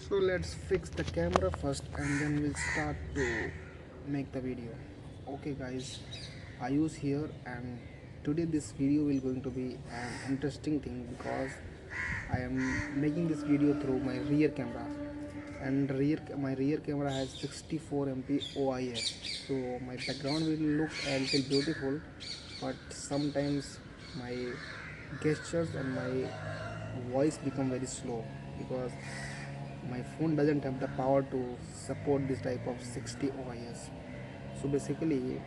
So let's fix the camera first and then we'll start to make the video. Okay guys, Ayush here, and today this video will going to be an interesting thing because I am making this video through my rear camera, and my rear camera has 64 MP OIS. So my background will look a little beautiful, but sometimes my gestures and my voice become very slow because my phone doesn't have the power to support this type of 60 OIS. So basically,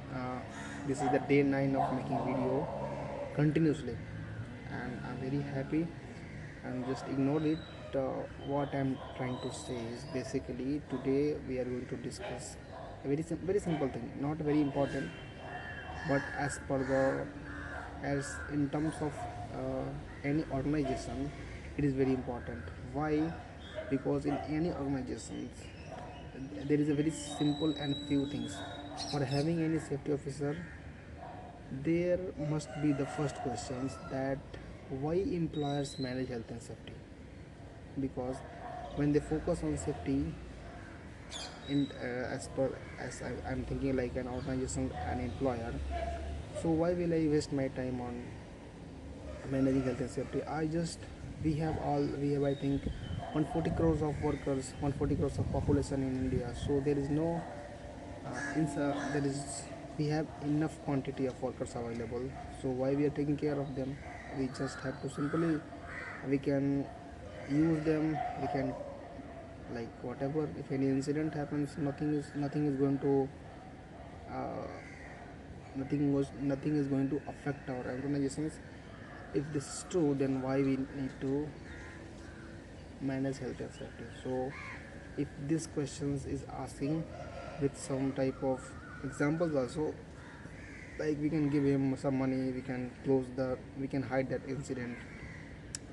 this is the day 9 of making video continuously, and I'm very happy. And just ignore it. What I'm trying to say is basically today we are going to discuss a very simple thing, not very important, but as in terms of any organization, it is very important. Why? Because in any organization there is a very simple and few things. For having any safety officer, there must be the first questions that why employers manage health and safety. Because when they focus on safety, I'm thinking like an organization, an employer, so why will I waste my time on managing health and safety? We have, I think, 140 crores of workers, 140 crores of population in India. So there is no there is we have enough quantity of workers available. So why we are taking care of them? We just have to simply, we can use them. We can, like, whatever, if any incident happens, nothing is going to uh, nothing is going to affect our organizations. If this is true, then why we need to manage health and safety? So if this questions is asking with some type of examples also, like we can give him some money, we can hide that incident.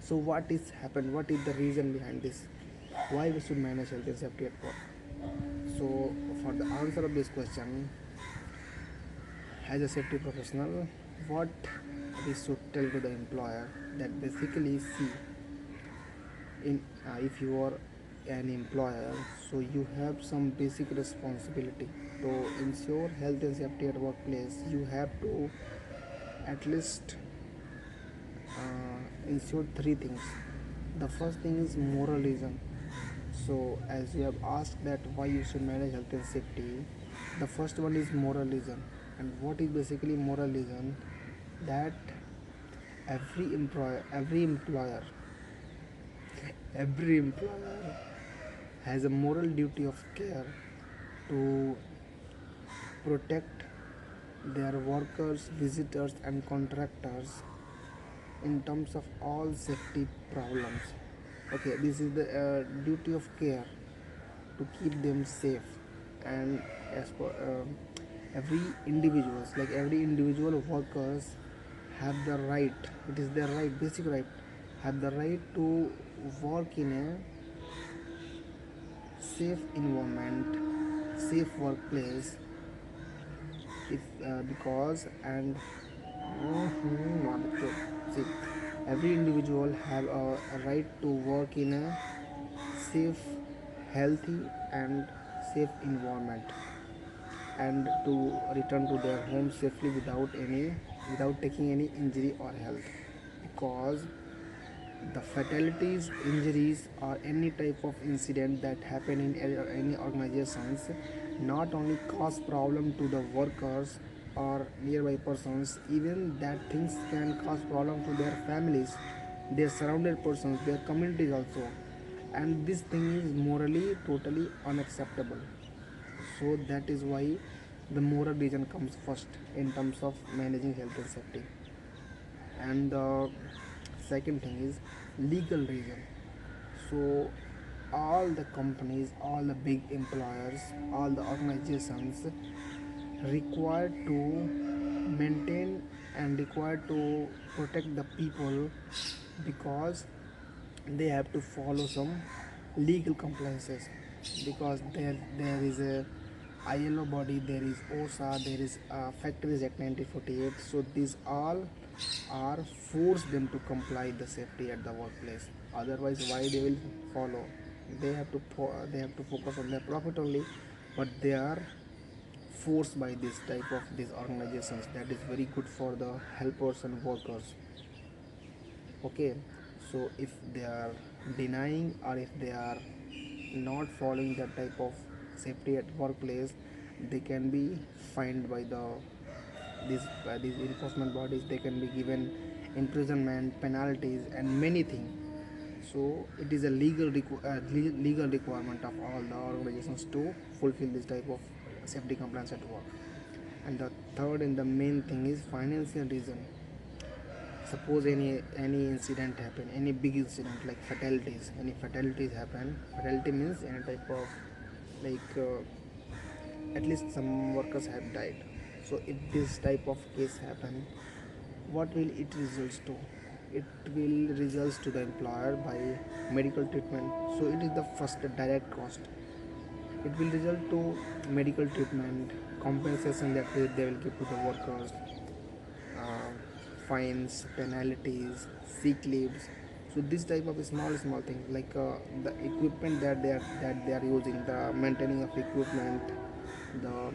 So what is happened, what is the reason behind this, why we should manage health and safety at work? So for the answer of this question, as a safety professional, what we should tell to the employer, that basically, see, in if you are an employer, so you have some basic responsibility to ensure health and safety at workplace. You have to at least ensure three things. The first thing is moralism. So as you have asked that why you should manage health and safety, the first one is moralism. And what is basically moralism? That every employer, every employer has a moral duty of care to protect their workers, visitors, and contractors in terms of all safety problems. Okay, this is the duty of care to keep them safe. And as per every individuals, like every individual workers have the right, it is their right, basic right, have the right to work in a safe environment, safe workplace. If because and see, every individual have a right to work in a safe, healthy, and safe environment, and to return to their home safely without taking any injury or health. Because the fatalities, injuries, or any type of incident that happen in any organizations not only cause problem to the workers or nearby persons, even that things can cause problem to their families, their surrounded persons, their communities also. And this thing is morally totally unacceptable. So that is why the moral reason comes first in terms of managing health and safety. And the second thing is legal reason. So all the companies, all the big employers, all the organizations required to maintain and required to protect the people, because they have to follow some legal compliances. Because there is a ILO body, there is OSHA, there is Factories Act 1948. So these all are force them to comply the safety at the workplace. Otherwise, why they will follow? they have to focus on their profit only, but they are forced by this type of these organizations that is very good for the helpers and workers. Okay, so if they are denying or if they are not following that type of safety at workplace, they can be fined by these enforcement bodies. They can be given imprisonment, penalties, and many things. So it is a legal requirement of all the organizations to fulfill this type of safety compliance at work. And the third and the main thing is financial reason. Suppose any incident happen, any big incident like fatalities, any fatalities happen. Fatality means any type of like at least some workers have died. So if this type of case happen, what will it results to? It will results to the employer by medical treatment. So it is the first direct cost. It will result to medical treatment, compensation that they will give to the workers, uh, fines, penalties, sick leaves. So this type of small things like the equipment that they are using, the maintaining of equipment, the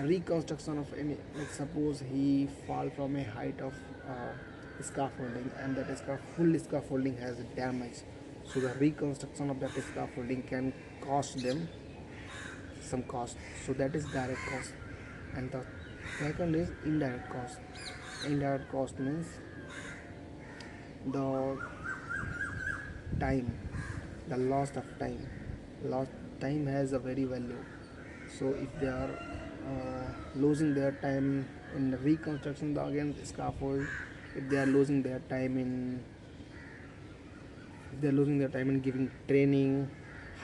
reconstruction of any, like suppose he fall from a height of scaffolding and that full scaffolding has damage. So the reconstruction of that scaffolding can cost them some cost. So that is direct cost. And the second is indirect cost. Indirect cost means the time, the loss of time. Lost time has a very value. So if they are losing their time in the reconstruction the again scaffold, if they are losing their time in if they are losing their time in giving training,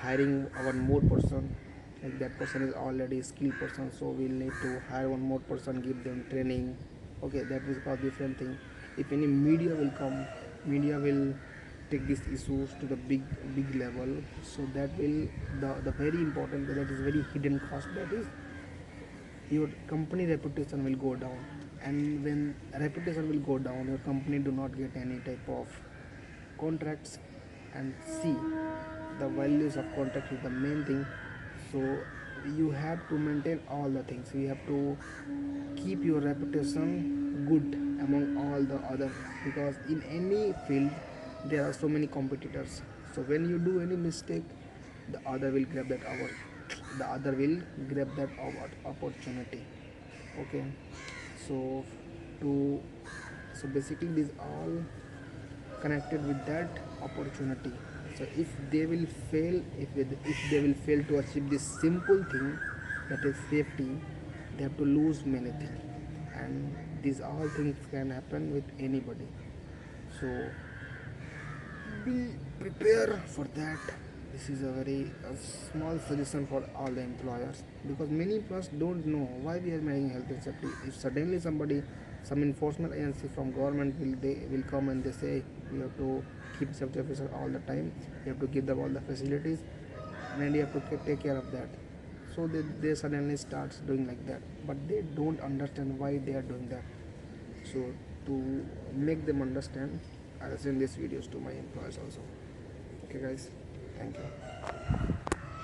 hiring one more person, like that person is already a skilled person, so we'll need to hire one more person, give them training. Okay, that is a different thing. If any media will come, media will take these issues to the big level. So that will the very important, that is very hidden cost, that is your company reputation will go down. And when reputation will go down, your company do not get any type of contracts. And see, the values of contracts is the main thing. So you have to maintain all the things. You have to keep your reputation good among all the other, because in any field there are so many competitors. So when you do any mistake, the other will grab that over the other will grab that opportunity. Okay, so to so basically these all connected with that opportunity. So if they will fail, if they will fail to achieve this simple thing, that is safety, they have to lose many things. And these all things can happen with anybody. So be prepare for that. This is a very small suggestion for all the employers, because many employers don't know why we are making health and safety. If suddenly somebody, some enforcement agency from government will come and they say you have to keep safety officer all the time, you have to give them all the facilities, and you have to take care of that. So they suddenly starts doing like that, but they don't understand why they are doing that. So to make them understand, I'll send these videos to my employees also. Okay guys, thank you.